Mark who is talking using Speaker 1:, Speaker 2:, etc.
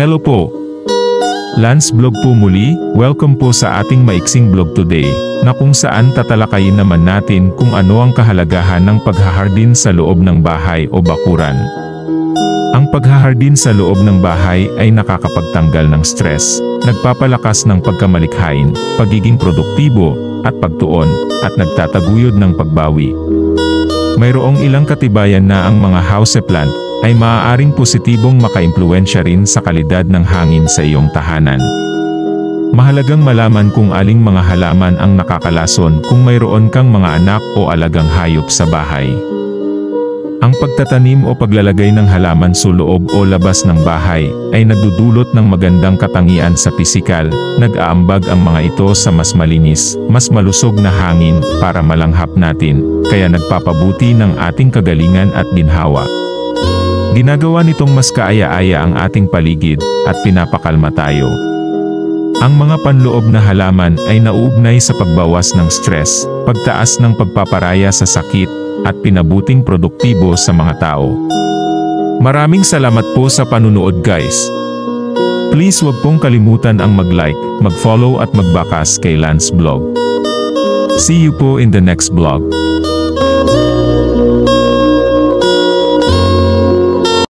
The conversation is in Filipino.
Speaker 1: Hello po! Lance Vlog po muli, welcome po sa ating maiksing vlog today, na kung saan tatalakayin naman natin kung ano ang kahalagahan ng paghahardin sa loob ng bahay o bakuran. Ang paghahardin sa loob ng bahay ay nakakapagtanggal ng stress, nagpapalakas ng pagkamalikhain, pagiging produktibo, at pagtuon, at nagtataguyod ng pagbawi. Mayroong ilang katibayan na ang mga houseplant ay maaaring positibong makaimpluwensya rin sa kalidad ng hangin sa iyong tahanan. Mahalagang malaman kung aling mga halaman ang nakakalason kung mayroon kang mga anak o alagang hayop sa bahay. Ang pagtatanim o paglalagay ng halaman sa loob o labas ng bahay ay nagdudulot ng magandang katangian sa pisikal, nag-aambag ang mga ito sa mas malinis, mas malusog na hangin para malanghap natin, kaya nagpapabuti ng ating kagalingan at ginhawa. Ginagawa nitong mas kaaya-aya ang ating paligid at pinapakalma tayo. Ang mga panloob na halaman ay nauugnay sa pagbawas ng stress, pagtaas ng pagpaparaya sa sakit, at pinabuting produktibo sa mga tao. Maraming salamat po sa panunood guys. Please wag pong kalimutan ang mag-like, mag-follow at magbakas kay Lance Vlog. See you po in the next vlog.